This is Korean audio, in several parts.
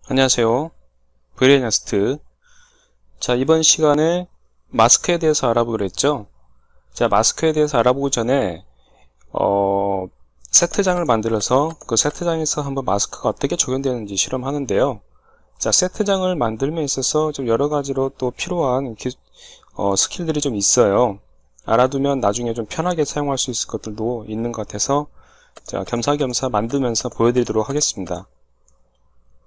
안녕하세요. 브레이너스트. 자, 이번 시간에 마스크에 대해서 알아보기로 했죠. 자, 마스크에 대해서 알아보기 전에 세트장을 만들어서 그 세트장에서 한번 마스크가 어떻게 적용되는지 실험하는데요. 자, 세트장을 만들면 있어서 좀 여러 가지로 또 필요한 스킬들이 좀 있어요. 알아두면 나중에 좀 편하게 사용할 수 있을 것들도 있는 것 같아서 자, 겸사겸사 만들면서 보여드리도록 하겠습니다.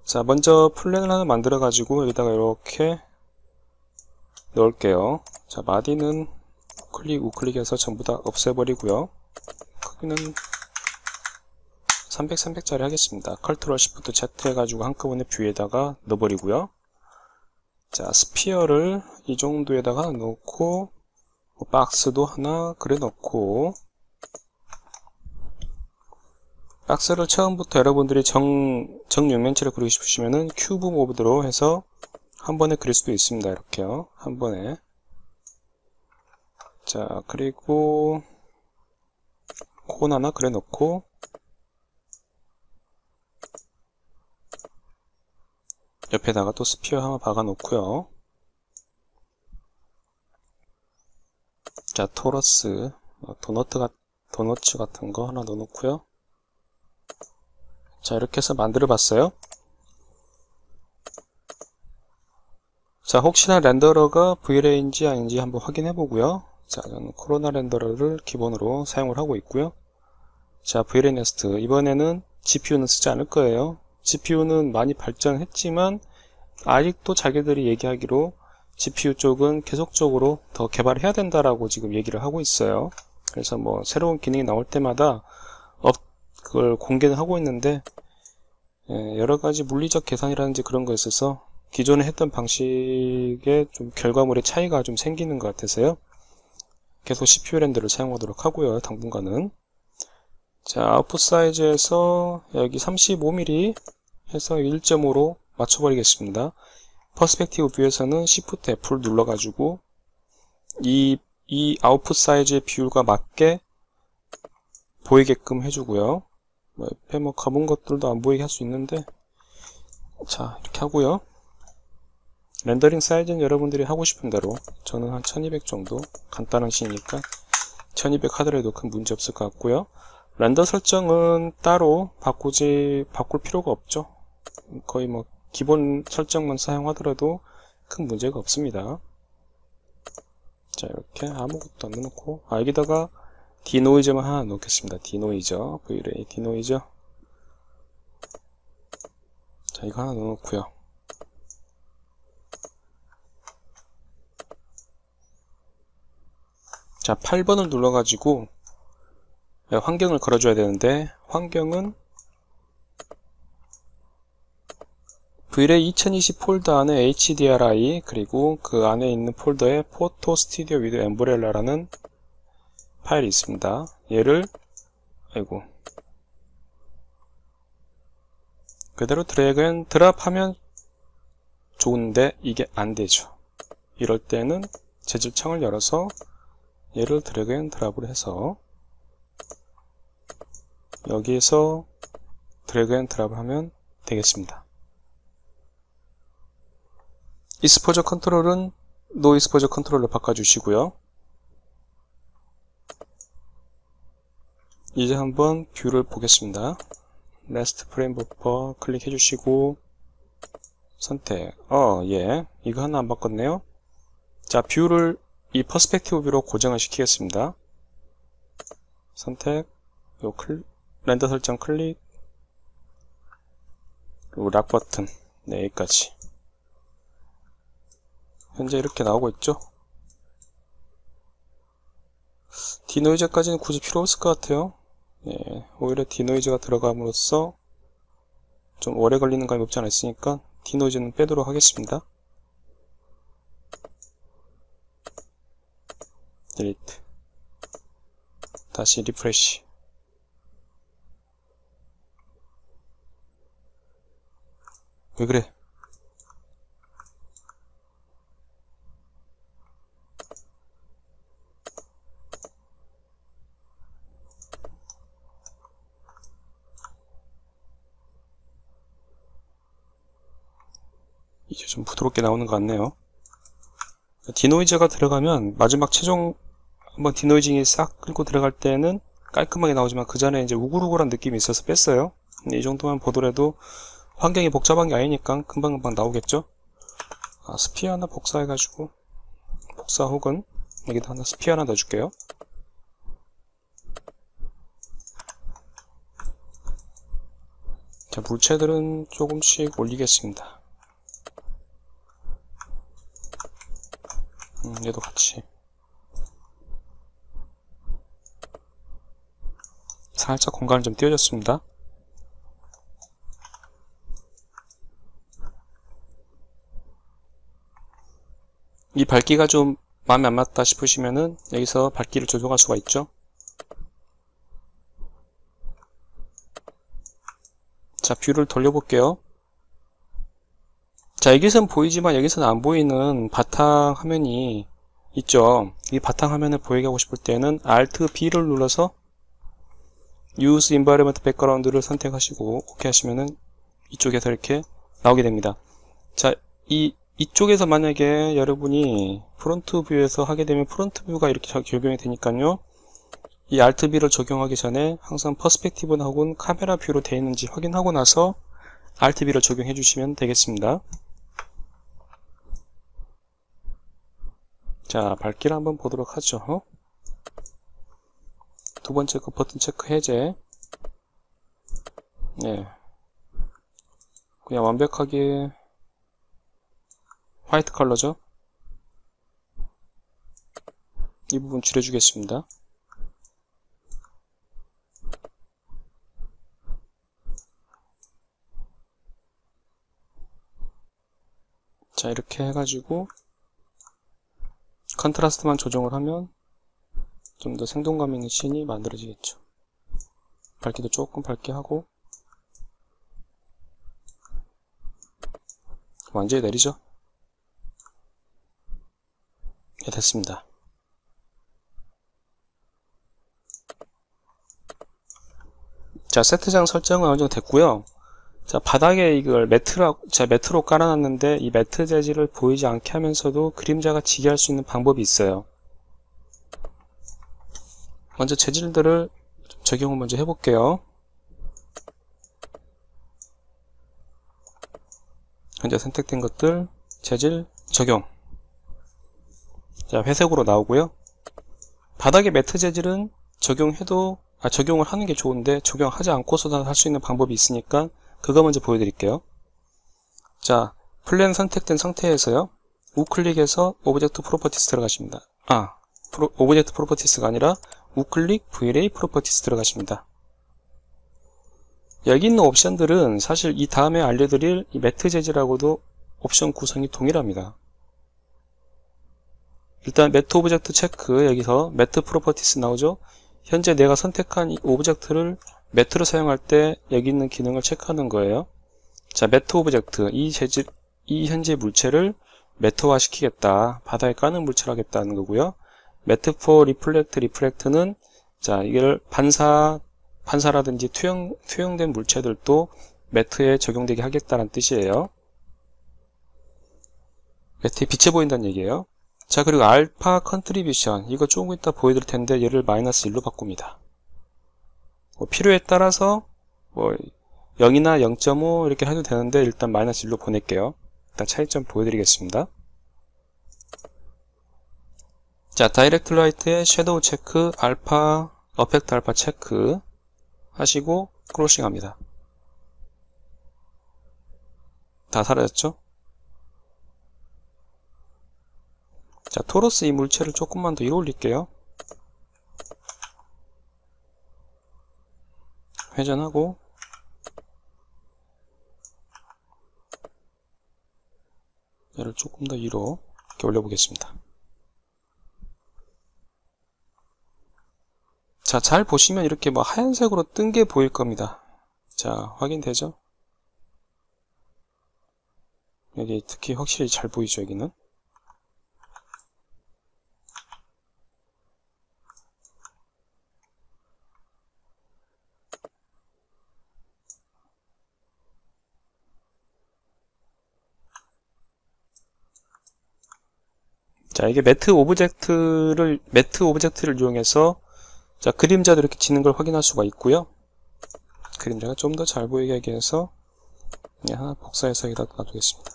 자, 먼저 플랜을 하나 만들어 가지고 여기다가 이렇게 넣을게요. 자, 마디는 우클릭해서 전부 다 없애버리고요. 크기는 300짜리 하겠습니다. 컨트롤 시프트 Z 해가지고 한꺼번에 뷰에다가 넣어버리고요. 자, 스피어를 이 정도에다가 넣고 박스도 하나 그래 넣고, 박스를 처음부터 여러분들이 정육면체를 그리고 싶으시면은 큐브 모드로 해서 한 번에 그릴 수도 있습니다. 이렇게요. 한 번에. 자, 그리고 콘 하나 그래 놓고, 옆에다가 또 스피어 하나 박아 놓고요. 자, 토러스 도너츠 같은 거 하나 넣어 놓고요. 자, 이렇게 해서 만들어 봤어요. 자, 혹시나 렌더러가 V레인지 아닌지 한번 확인해 보고요. 자, 저는 코로나 렌더러를 기본으로 사용을 하고 있고요. 자, V레네스트 이번에는 GPU는 쓰지 않을 거예요. GPU는 많이 발전했지만 아직도 자기들이 얘기하기로 GPU 쪽은 계속적으로 더 개발해야 된다라고 지금 얘기를 하고 있어요. 그래서 뭐 새로운 기능이 나올 때마다 그걸 공개는 하고 있는데, 여러가지 물리적 계산이라든지 그런 거에 있어서 기존에 했던 방식의 좀 결과물의 차이가 좀 생기는 것 같아서요. 계속 CPU 렌더를 사용하도록 하고요. 당분간은. 자, 아웃풋 사이즈에서 여기 35mm 해서 1.5로 맞춰버리겠습니다. 퍼스펙티브 뷰에서는 Shift F를 눌러가지고 이 아웃풋 사이즈의 비율과 맞게 보이게끔 해주고요. 옆에 뭐 검은 것들도 안 보이게 할 수 있는데, 자, 이렇게 하고요. 렌더링 사이즈는 여러분들이 하고 싶은 대로, 저는 한 1200 정도 간단하시니까 1200 하더라도 큰 문제 없을 것 같고요. 렌더 설정은 따로 바꿀 필요가 없죠. 거의 뭐 기본 설정만 사용하더라도 큰 문제가 없습니다. 자, 이렇게 아무것도 안 넣고, 여기다가 디노이저만 하나 넣겠습니다. 디노이저, V레이 디노이저. 자, 이거 하나 넣어놓고요. 자, 8번을 눌러가지고 환경을 걸어줘야 되는데, 환경은 V레이 2020 폴더 안에 HDRI, 그리고 그 안에 있는 폴더에 포토 스튜디오 위드 엠브렐라라는 파일이 있습니다. 얘를 그대로 드래그 앤 드랍 하면 좋은데 이게 안되죠. 이럴 때는 재질창을 열어서 얘를 드래그 앤 드랍을 해서 여기에서 드래그 앤 드랍을 하면 되겠습니다. 익스포저 컨트롤은 노 익스포저 컨트롤로 바꿔주시고요. 이제 한번 뷰를 보겠습니다. 레스트 프레임 버퍼 클릭해 주시고 선택. 예, 이거 하나 안 바꿨네요. 자, 뷰를 이 퍼스펙티브 뷰로 고정을 시키겠습니다. 선택, 렌더 설정 클릭, 그리고 락 버튼. 네, 여기까지. 현재 이렇게 나오고 있죠. 디노이저까지는 굳이 필요 없을 것 같아요. 오히려 디노이즈가 들어감으로써 좀 오래 걸리는 감이 없지 않아 있으니까 디노이즈는 빼도록 하겠습니다. 딜리트. 다시 리프레시. 왜 그래? 이제 좀 부드럽게 나오는 것 같네요. 디노이즈가 들어가면 마지막 최종 한번 디노이징이 싹 끌고 들어갈 때는 깔끔하게 나오지만 그 전에 이제 우글우글한 느낌이 있어서 뺐어요. 근데 이 정도만 보더라도 환경이 복잡한 게 아니니까 금방금방 나오겠죠. 스피어 하나 복사해가지고 복사 혹은 여기다 하나 스피어 하나 넣어줄게요. 자, 물체들은 조금씩 올리겠습니다. 얘도 같이 살짝 공간을 좀 띄워줬습니다. 이 밝기가 좀 마음에 안 맞다 싶으시면은 여기서 밝기를 조정할 수가 있죠. 자, 뷰를 돌려볼게요. 자, 여기서는 보이지만 여기서는 안 보이는 바탕화면이 있죠. 이 바탕화면을 보이게 하고 싶을 때는 Alt B를 눌러서 Use Environment Background를 선택하시고 OK 하시면은 이쪽에서 이렇게 나오게 됩니다. 자, 이쪽에서 만약에 여러분이 프론트 뷰에서 하게 되면 프론트 뷰가 이렇게 적용이 되니까요. 이 Alt B를 적용하기 전에 항상 퍼스펙티브 혹은 카메라 뷰로 되어 있는지 확인하고 나서 Alt B를 적용해 주시면 되겠습니다. 자, 밝기를 한번 보도록 하죠. 두 번째 거 버튼 체크 해제. 네. 그냥 완벽하게 화이트 컬러죠. 이 부분 줄여주겠습니다. 자, 이렇게 해가지고 컨트라스트만 조정을 하면 좀 더 생동감 있는 씬이 만들어지겠죠. 밝기도 조금 밝게 하고 완전히 내리죠. 네, 됐습니다. 자, 세트장 설정은 어느 정도 됐고요. 자, 바닥에 이걸 매트로 깔아놨는데 이 매트 재질을 보이지 않게 하면서도 그림자가 지게 할 수 있는 방법이 있어요. 먼저 재질들을 적용을 먼저 해볼게요. 현재 선택된 것들 재질 적용. 자, 회색으로 나오고요. 바닥에 매트 재질은 적용을 하는 게 좋은데 적용하지 않고서도 할 수 있는 방법이 있으니까 그거 먼저 보여드릴게요. 자, 플랜 선택된 상태에서요. 우클릭해서 오브젝트 프로퍼티스 들어가십니다. 오브젝트 프로퍼티스가 아니라 우클릭 VLA 프로퍼티스 들어가십니다. 여기 있는 옵션들은 사실 이 다음에 알려드릴 이 매트 재질하고도 옵션 구성이 동일합니다. 일단 매트 오브젝트 체크, 여기서 매트 프로퍼티스 나오죠. 현재 내가 선택한 이 오브젝트를 매트로 사용할 때 여기 있는 기능을 체크하는 거예요. 자, 매트 오브젝트, 이 현재 물체를 매트화 시키겠다, 바닥에 까는 물체로 하겠다는 거고요. 매트 포 리플렉트는 자, 이걸 반사라든지 투영된 물체들도 매트에 적용되게 하겠다는 뜻이에요. 매트에 빛이 보인다는 얘기예요. 자, 그리고 알파 컨트리뷰션, 이거 조금 이따 보여드릴 텐데 얘를 마이너스 1로 바꿉니다. 필요에 따라서 0이나 0.5 이렇게 해도 되는데 일단 마이너스 1로 보낼게요. 일단 차이점 보여드리겠습니다. 자, 다이렉트 라이트의 섀도우 체크, 어펙트 알파 체크 하시고 크로싱 합니다. 다 사라졌죠? 자, 토러스 이 물체를 조금만 더 위로 올릴게요. 회전하고 얘를 조금 더 위로 이렇게 올려보겠습니다. 자, 잘 보시면 이렇게 하얀색으로 뜬 게 보일 겁니다. 자, 확인되죠? 여기 특히 확실히 잘 보이죠, 여기는? 자, 이게 매트 오브젝트를 이용해서 자, 그림자도 이렇게 지는 걸 확인할 수가 있고요. 그림자가 좀 더 잘 보이게 하기 위해서 그냥 하나 복사해서 여기다 놔두겠습니다.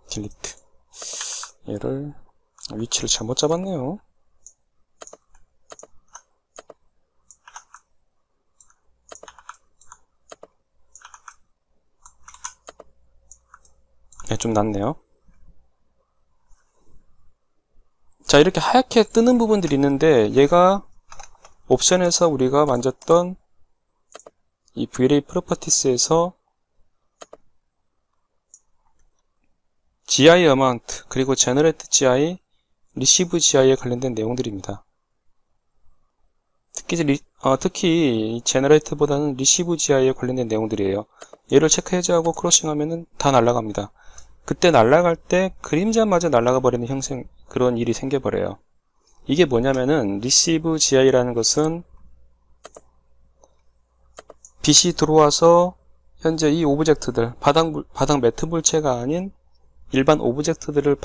딜리트. 얘를 위치를 잘못 잡았네요. 네, 좀 낫네요. 자, 이렇게 하얗게 뜨는 부분들이 있는데 얘가 옵션에서 우리가 만졌던 이 V-Ray 프로퍼티스에서 GI 어마운트 그리고 제너레이트 GI, 리시브 GI에 관련된 내용들입니다. 특히 이 제너레이트보다는 리시브 GI에 관련된 내용들이에요. 얘를 체크 해제하고 크로싱하면은 다 날아갑니다. 그때 날아갈 때 그림자마저 날아가 버리는 그런 일이 생겨버려요. 이게 뭐냐면은 리시브 GI라는 것은 빛이 들어와서 현재 이 오브젝트들 바닥 매트 물체가 아닌 일반 오브젝트들을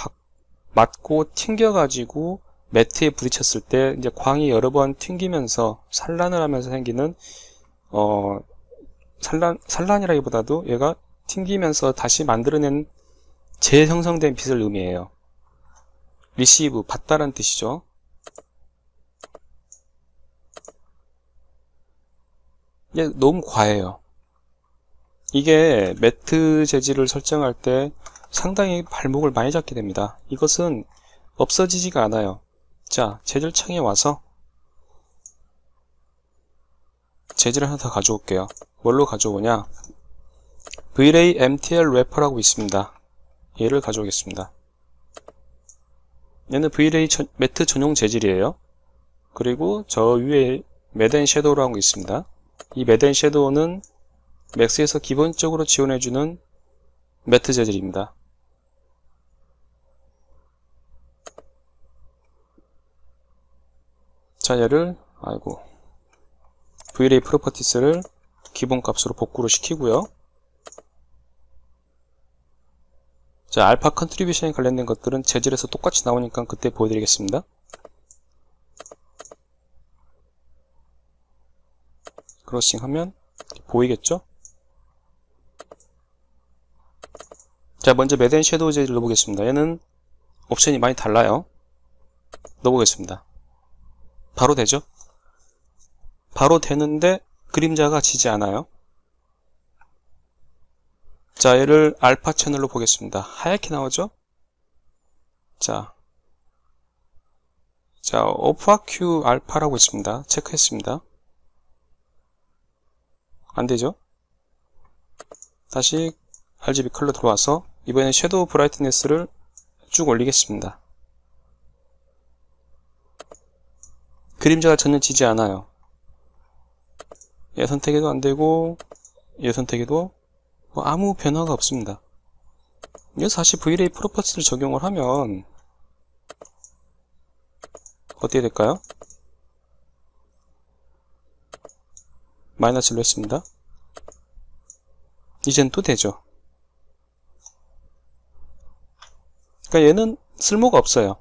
맞고 튕겨가지고 매트에 부딪혔을 때 이제 광이 여러 번 튕기면서 산란을 하면서 생기는 산란이라기보다도 얘가 튕기면서 다시 만들어낸 재형성된 빛을 의미해요. 리시브, 받다라는 뜻이죠. 이게 너무 과해요. 이게 매트 재질을 설정할 때 상당히 발목을 많이 잡게 됩니다. 이것은 없어지지가 않아요. 자, 재질 창에 와서 재질을 하나 더 가져올게요. 뭘로 가져오냐? V-Ray MTL 래퍼라고 있습니다. 얘를 가져오겠습니다. 얘는 V-Ray 매트 전용 재질이에요. 그리고 저 위에 매드 앤 섀도우라는 거 있습니다. 이 매드 앤 섀도우는 맥스에서 기본적으로 지원해주는 매트 재질입니다. 자, 얘를 V-Ray 프로퍼티스를 기본값으로 복구를 시키고요. 자, 알파 컨트리뷰션에 관련된 것들은 재질에서 똑같이 나오니까 그때 보여드리겠습니다. 크로싱 하면 보이겠죠? 자, 먼저 매드 앤 섀도우 재질 넣어보겠습니다. 얘는 옵션이 많이 달라요. 넣어보겠습니다. 바로 되죠? 바로 되는데 그림자가 지지 않아요. 자, 얘를 알파 채널로 보겠습니다. 하얗게 나오죠? 자, 오프아큐 알파라고 있습니다. 체크했습니다. 안되죠? 다시 RGB 컬러 들어와서 이번엔 섀도우 브라이트니스를 쭉 올리겠습니다. 그림자가 전혀 지지 않아요. 얘 선택해도 안되고 얘 선택해도 아무 변화가 없습니다. 여기서 다시 V-Ray 프로퍼티를 적용을 하면 어떻게 될까요? 마이너스로 했습니다. 이젠 또 되죠. 그러니까 얘는 쓸모가 없어요.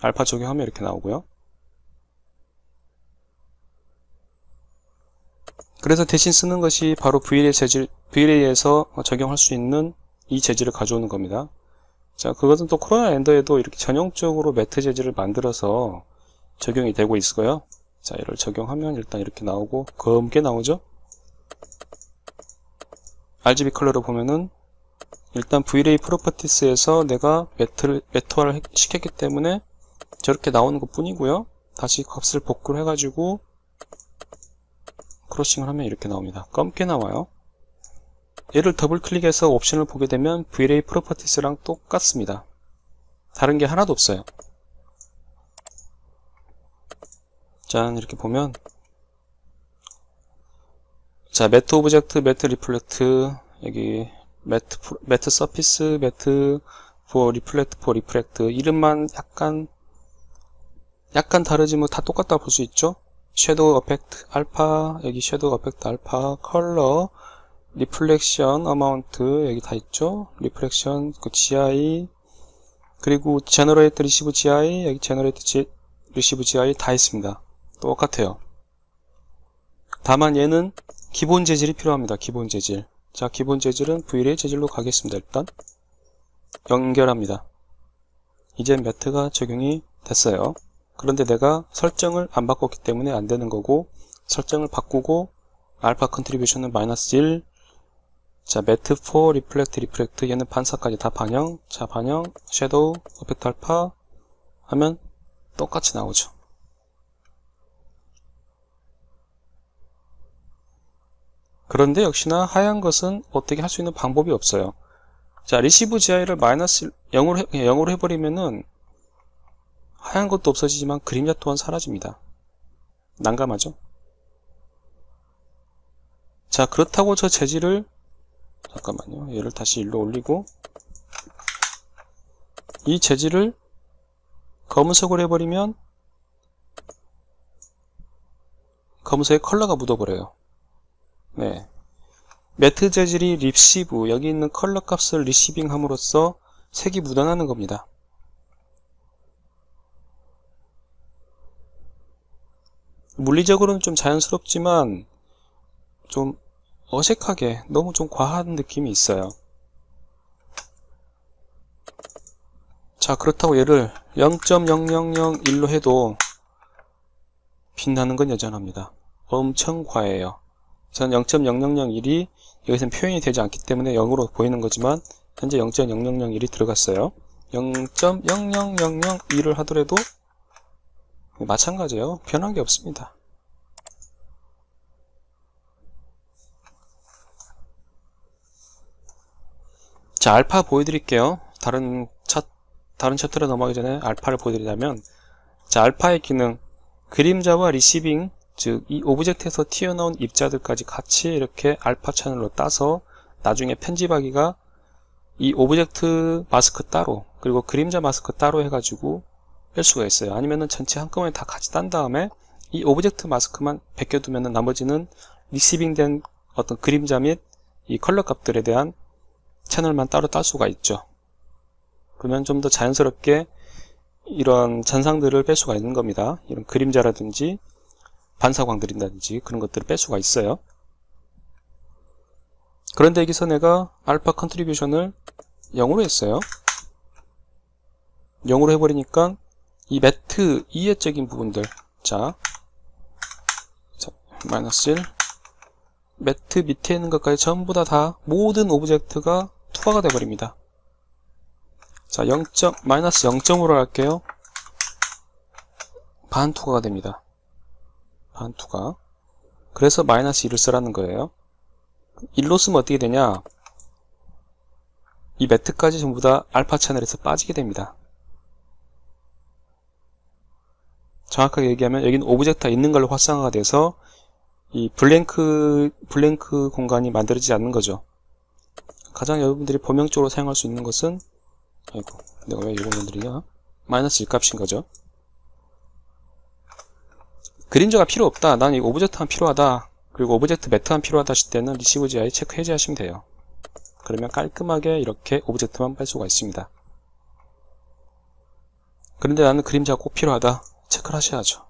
알파 적용하면 이렇게 나오고요. 그래서 대신 쓰는 것이 바로 V-Ray에서 적용할 수 있는 이 재질을 가져오는 겁니다. 자, 그것은 또 코로나 렌더에도 이렇게 전용적으로 매트 재질을 만들어서 적용이 되고 있고요. 자, 이를 적용하면 일단 이렇게 나오고 검게 나오죠. RGB 컬러로 보면은 일단 V-Ray 프로퍼티스에서 내가 매트화를 시켰기 때문에 저렇게 나오는 것 뿐이고요. 다시 값을 복구를 해가지고 크로싱을 하면 이렇게 나옵니다. 검게 나와요. 얘를 더블 클릭해서 옵션을 보게 되면 V-Ray 프로퍼티스랑 똑같습니다. 다른 게 하나도 없어요. 짠, 이렇게 보면 자, 매트 오브젝트, 매트 리플렉트, 여기 매트 서피스, 매트 포 리플렉트, 포 리프렉트 이름만 약간 다르지 뭐 다 똑같다고 볼 수 있죠. 섀도우 어펙트 알파, 여기 섀도우 어펙트 알파, 컬러, 리플렉션 어마운트 여기 다 있죠. 리플렉션 그 GI, 그리고 제너레이트 리시브 GI, 여기 제너레이트 리시브 GI 다 있습니다. 똑같아요. 다만 얘는 기본 재질이 필요합니다. 기본 재질. 자, 기본 재질은 V-ray 재질로 가겠습니다. 일단 연결합니다. 이제 매트가 적용이 됐어요. 그런데 내가 설정을 안 바꿨기 때문에 안 되는 거고, 설정을 바꾸고 알파 컨트리뷰션은 -1. 자, 매트 4 리플렉트 얘는 반사까지 다 반영. 자, 반영 섀도우 어펙트 알파 하면 똑같이 나오죠. 그런데 역시나 하얀 것은 어떻게 할 수 있는 방법이 없어요. 자, 리시브 GI를 -0으로 해버리면은 하얀 것도 없어지지만 그림자 또한 사라집니다. 난감하죠? 자, 그렇다고 저 재질을, 잠깐만요. 얘를 다시 일로 올리고, 이 재질을 검은색으로 해버리면 검은색에 컬러가 묻어버려요. 네. 매트 재질이 리시브, 여기 있는 컬러 값을 리시빙 함으로써 색이 묻어나는 겁니다. 물리적으로는 좀 자연스럽지만 좀 어색하게 너무 좀 과한 느낌이 있어요. 자, 그렇다고 얘를 0.0001로 해도 빛나는 건 여전합니다. 엄청 과해요. 저는 0.0001이 여기서는 표현이 되지 않기 때문에 0으로 보이는 거지만 현재 0.0001이 들어갔어요. 0.0001을 하더라도 마찬가지예요. 변한 게 없습니다. 자, 알파 보여드릴게요. 다른 챕터로 넘어가기 전에 알파를 보여드리자면, 자, 알파의 기능, 그림자와 리시빙, 즉 이 오브젝트에서 튀어나온 입자들까지 같이 이렇게 알파 채널로 따서 나중에 편집하기가 이 오브젝트 마스크 따로, 그리고 그림자 마스크 따로 해가지고 뺄 수가 있어요. 아니면은 전체 한꺼번에 다 같이 딴 다음에 이 오브젝트 마스크만 벗겨두면은 나머지는 리시빙된 어떤 그림자 및 이 컬러 값들에 대한 채널만 따로 딸 수가 있죠. 그러면 좀 더 자연스럽게 이런 잔상들을 뺄 수가 있는 겁니다. 이런 그림자라든지 반사광들이라든지 그런 것들을 뺄 수가 있어요. 그런데 여기서 내가 알파 컨트리뷰션을 0으로 했어요. 0으로 해버리니까 이 매트 이해적인 부분들, 자 -1, 매트 밑에 있는 것까지 전부 다 모든 오브젝트가 투과가 되어버립니다. 자, -0.5로 할게요. 반투과가 됩니다. 반투과. 그래서 -1을 쓰라는 거예요. 1로 쓰면 어떻게 되냐, 이 매트까지 전부 다 알파 채널에서 빠지게 됩니다. 정확하게 얘기하면 여기는 오브젝트가 있는 걸로 활성화가 돼서 이 블랭크 공간이 만들어지지 않는 거죠. 가장 여러분들이 범용적으로 사용할 수 있는 것은, 아이고, 내가 왜 이런 분들이냐, -1 값인 거죠. 그림자가 필요 없다, 난 이 오브젝트만 필요하다, 그리고 오브젝트 매트만 필요하다 하실 때는 리시브 GI 체크 해제하시면 돼요. 그러면 깔끔하게 이렇게 오브젝트만 뺄 수가 있습니다. 그런데 나는 그림자가 꼭 필요하다, 체크를 하셔야죠.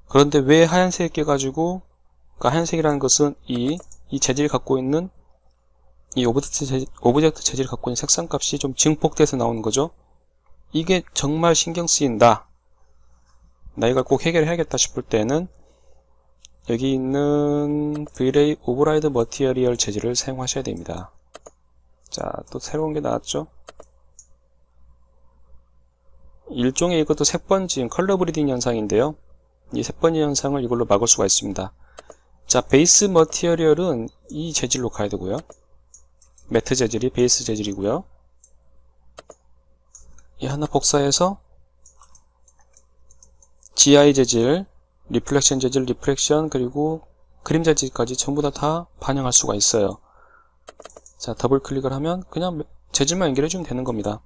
그런데 왜 하얀색이 껴가지고, 그러니까 하얀색이라는 것은 이 재질을 갖고 있는, 이 오브젝트 재질을 갖고 있는 색상값이 좀 증폭돼서 나오는 거죠. 이게 정말 신경 쓰인다, 나 이걸 꼭 해결해야겠다 싶을 때는 여기 있는 V-ray 오버라이드 머티리얼 재질을 사용하셔야 됩니다. 자, 또 새로운 게 나왔죠. 일종의 이것도 색번짐, 컬러 브리딩 현상인데요. 이 색번짐 현상을 이걸로 막을 수가 있습니다. 자, 베이스 머티리얼은 이 재질로 가야 되고요. 매트 재질이 베이스 재질이고요. 이 하나 복사해서 GI 재질, 리플렉션 재질, 리플렉션, 그리고 그림자 재질까지 전부 다 반영할 수가 있어요. 자, 더블 클릭을 하면 그냥 재질만 연결해주면 되는 겁니다.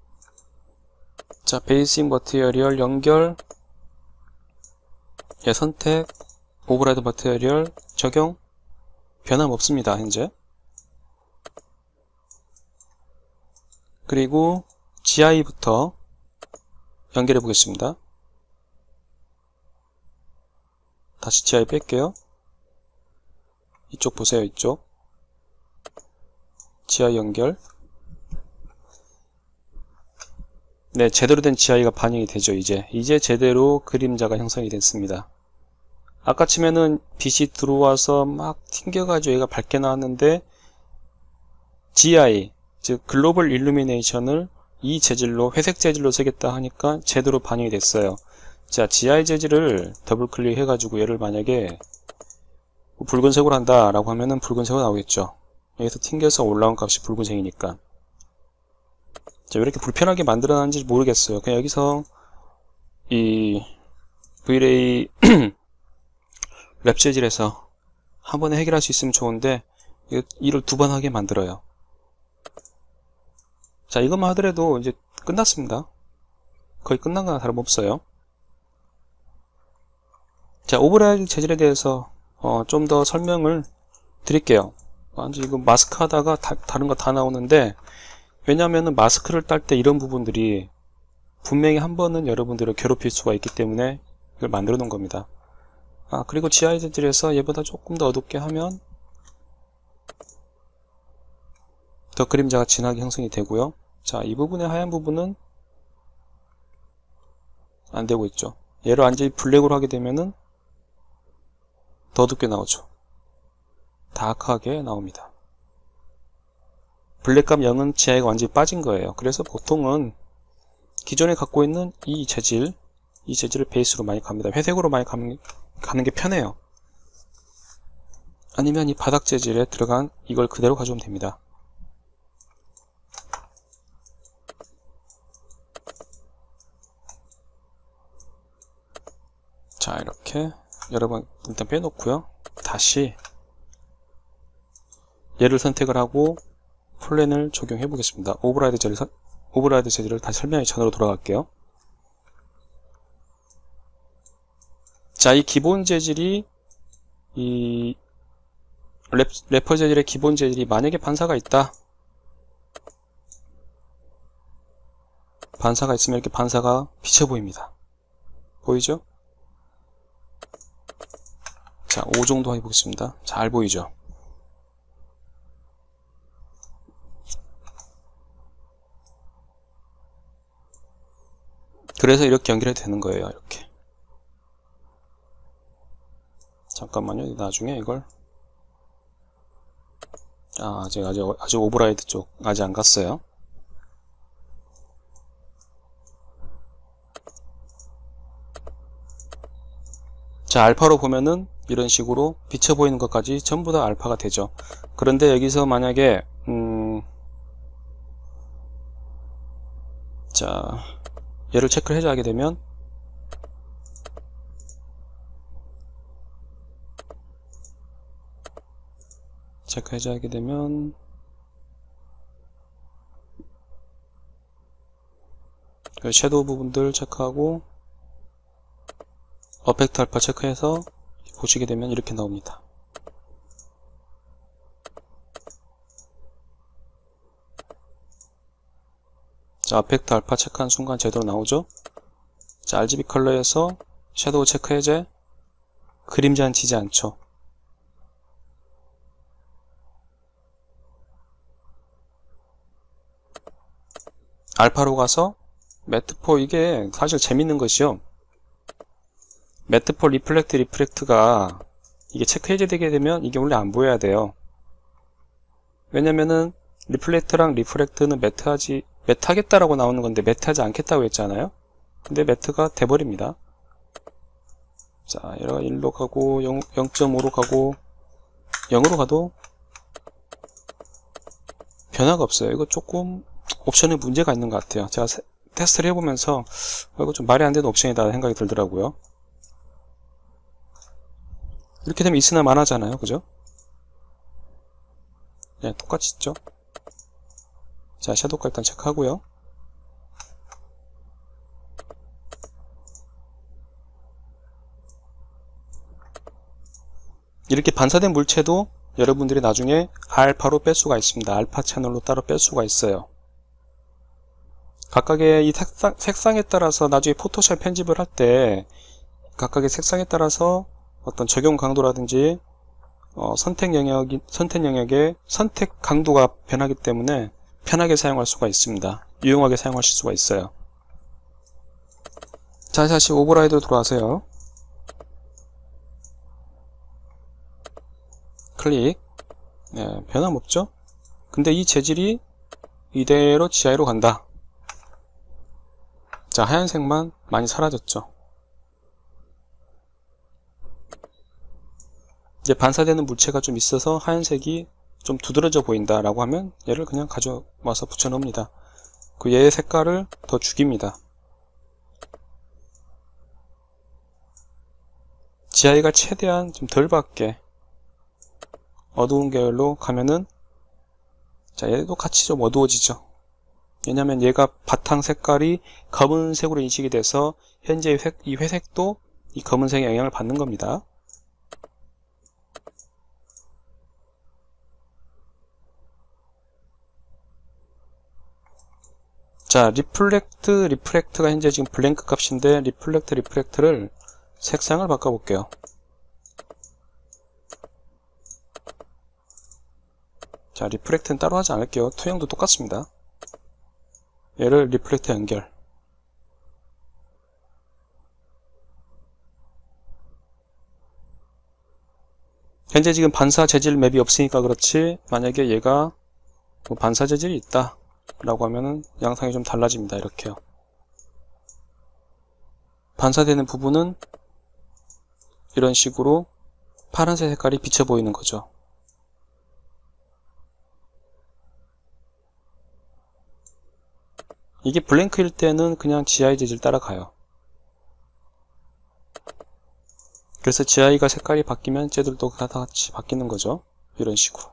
자, 베이직 머티리얼 연결, 얘 선택, 오버라이드 마테리얼 적용, 변함없습니다. 현재. 그리고 GI부터 연결해 보겠습니다. 다시 GI 뺄게요. 이쪽 보세요. 이쪽 GI 연결. 네, 제대로 된 GI가 반영이 되죠. 이제 제대로 그림자가 형성이 됐습니다. 아까 치면은 빛이 들어와서 막 튕겨가지고 얘가 밝게 나왔는데 GI, 즉 글로벌 일루미네이션을 이 재질로, 회색 재질로 쓰겠다 하니까 제대로 반영이 됐어요. 자, GI 재질을 더블 클릭해가지고 얘를 만약에 붉은색으로 한다 라고 하면은 붉은색으로 나오겠죠. 여기서 튕겨서 올라온 값이 붉은색이니까. 자, 왜 이렇게 불편하게 만들어놨는지 모르겠어요. 그냥 여기서 이 V-Ray 랩 재질에서 한 번에 해결할 수 있으면 좋은데 이를 두 번 하게 만들어요. 자, 이것만 하더라도 이제 끝났습니다. 거의 끝난 거나 다름없어요. 자, 오버라이드 재질에 대해서 좀 더 설명을 드릴게요. 완전 이거 마스크 하다가 다른 거 다 나오는데, 왜냐하면 마스크를 딸 때 이런 부분들이 분명히 한 번은 여러분들을 괴롭힐 수가 있기 때문에 이걸 만들어 놓은 겁니다. 그리고 GI 재질에서 얘보다 조금 더 어둡게 하면 더 그림자가 진하게 형성이 되고요. 자, 이 부분의 하얀 부분은 안 되고 있죠. 얘를 완전히 블랙으로 하게 되면은 더 어둡게 나오죠. 다크하게 나옵니다. 블랙감 0은 GI가 완전히 빠진 거예요. 그래서 보통은 기존에 갖고 있는 이 재질을 베이스로 많이 갑니다. 회색으로 많이 가는 게 편해요. 아니면 이 바닥 재질에 들어간 이걸 그대로 가져오면 됩니다. 자, 이렇게 여러분 일단 빼놓고요. 다시 얘를 선택을 하고 플랜을 적용해 보겠습니다. 오버라이드 재질을 다시 설명의 전으로 돌아갈게요. 자, 이 기본 재질이 이 래퍼 재질의 기본 재질이 만약에 반사가 있다. 반사가 있으면 이렇게 반사가 비쳐 보입니다. 보이죠? 자, 5 정도 해보겠습니다. 잘 보이죠? 그래서 이렇게 연결해도 되는 거예요. 이렇게. 잠깐만요. 나중에 이걸 아직 오버라이드 쪽 아직 안 갔어요. 자, 알파로 보면은 이런 식으로 비쳐 보이는 것까지 전부 다 알파가 되죠. 그런데 여기서 만약에 자, 얘를 체크를 해줘 하게 되면 그 섀도우 부분들 체크하고 어펙트 알파 체크해서 보시게 되면 이렇게 나옵니다. 자, 어펙트 알파 체크한 순간 제대로 나오죠. 자, RGB 컬러에서 섀도우 체크 해제, 그림자는 지지 않죠. 알파로 가서 매트포, 이게 사실 재밌는 것이요. 매트포 리플렉트가 이게 체크 해제되게 되면 이게 원래 안 보여야 돼요. 왜냐면은 리플렉트랑 리프렉트는 매트하겠다라고 나오는 건데 매트하지 않겠다고 했잖아요. 근데 매트가 돼버립니다. 자, 얘가 1로 가고 0.5로 가고 0으로 가도 변화가 없어요. 이거 조금 옵션에 문제가 있는 것 같아요. 제가 테스트를 해보면서 이거 좀 말이 안 되는 옵션이다 생각이 들더라고요. 이렇게 되면 있으나 마나잖아요. 그죠? 네, 똑같이 있죠. 자, 섀도우가 일단 체크하고요. 이렇게 반사된 물체도 여러분들이 나중에 알파로 뺄 수가 있습니다. 알파 채널로 따로 뺄 수가 있어요. 각각의 이 색상에 따라서 나중에 포토샵 편집을 할 때 각각의 색상에 따라서 어떤 적용 강도라든지 선택 영역의 선택 강도가 변하기 때문에 편하게 사용할 수가 있습니다. 유용하게 사용하실 수가 있어요. 자, 다시 오버라이드로 돌아가세요. 클릭. 네, 변함없죠? 근데 이 재질이 이대로 지하로 간다. 자, 하얀색만 많이 사라졌죠. 이제 반사되는 물체가 좀 있어서 하얀색이 좀 두드러져 보인다 라고 하면 얘를 그냥 가져와서 붙여 놓습니다. 그 얘의 색깔을 더 죽입니다. GI가 최대한 좀 덜 밝게 어두운 계열로 가면은, 자, 얘도 같이 좀 어두워지죠. 왜냐면 얘가 바탕 색깔이 검은색으로 인식이 돼서 현재 이 회색도 이 검은색의 영향을 받는 겁니다. 자, 리플렉트가 현재 지금 블랭크 값인데 리플렉트를 색상을 바꿔볼게요. 자, 리플렉트는 따로 하지 않을게요. 투영도 똑같습니다. 얘를 리플렉트 연결. 현재 지금 반사 재질 맵이 없으니까 그렇지, 만약에 얘가 뭐 반사 재질이 있다 라고 하면은 양상이 좀 달라집니다. 이렇게요. 반사되는 부분은 이런 식으로 파란색 색깔이 비쳐 보이는 거죠. 이게 블랭크일 때는 그냥 GI 재질 따라가요. 그래서 GI가 색깔이 바뀌면 쟤들도 다 같이 바뀌는 거죠. 이런 식으로.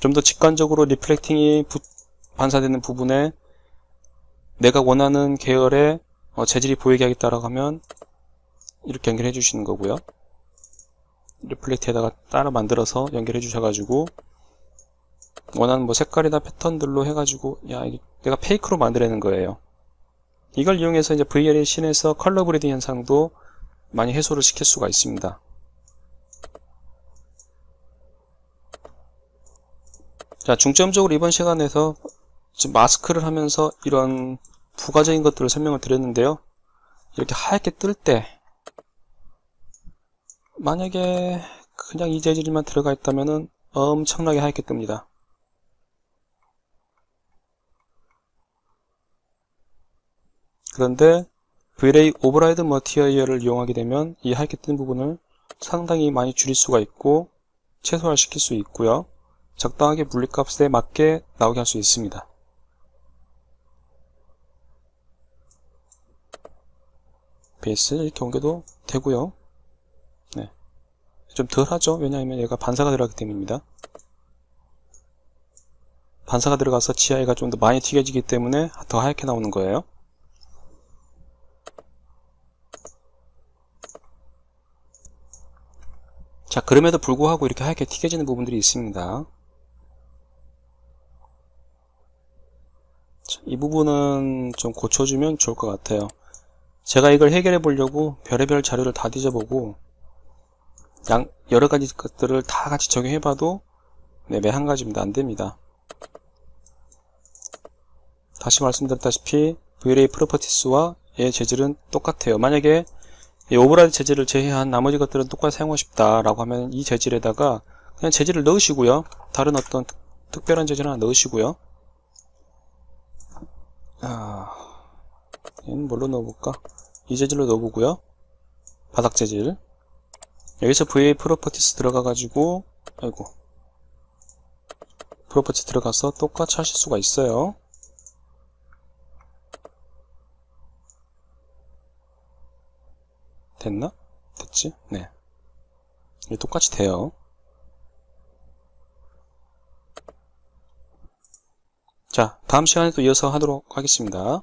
좀 더 직관적으로 리플렉팅이 반사되는 부분에 내가 원하는 계열의 재질이 보이게 하겠다라고 하면 이렇게 연결해 주시는 거고요. 리플렉트에다가 따로 만들어서 연결해 주셔가지고 원하는 뭐 색깔이나 패턴들로 해가지고, 야, 이게 내가 페이크로 만들어내는 거예요. 이걸 이용해서 이제 VLA 씬에서 컬러 브리딩 현상도 많이 해소를 시킬 수가 있습니다. 자, 중점적으로 이번 시간에서 지금 마스크를 하면서 이런 부가적인 것들을 설명을 드렸는데요. 이렇게 하얗게 뜰 때, 만약에 그냥 이 재질만 들어가 있다면은 엄청나게 하얗게 뜹니다. 그런데 VLA 오버라이드 머티리얼을 이용하게 되면 이 하얗게 뜬 부분을 상당히 많이 줄일 수가 있고 최소화시킬 수 있고요. 적당하게 물리값에 맞게 나오게 할 수 있습니다. 베이스 이렇게 옮겨도 되고요. 네. 좀 덜하죠. 왜냐하면 얘가 반사가 들어가기 때문입니다. 반사가 들어가서 GI가 좀 더 많이 튀겨지기 때문에 더 하얗게 나오는 거예요. 자, 그럼에도 불구하고 이렇게 하얗게 튀겨지는 부분들이 있습니다. 자, 이 부분은 좀 고쳐주면 좋을 것 같아요. 제가 이걸 해결해 보려고 별의별 자료를 다 뒤져보고 여러가지 것들을 다 같이 적용해봐도 매 한 가지입니다. 안됩니다. 다시 말씀드렸다시피 VLA 프로퍼티스와 얘의 재질은 똑같아요. 만약에 이 오버라이드 재질을 제외한 나머지 것들은 똑같이 사용하고 싶다 라고 하면 이 재질에다가 그냥 재질을 넣으시고요. 다른 어떤 특별한 재질 하나 넣으시고요. 얘는 뭘로 넣어볼까? 이 재질로 넣어보고요. 바닥 재질. 여기서 VA 프로퍼티스 들어가가지고, 아이고. 프로퍼티 들어가서 똑같이 하실 수가 있어요. 됐나? 됐지? 네. 이게 똑같이 돼요. 자, 다음 시간에 또 이어서 하도록 하겠습니다.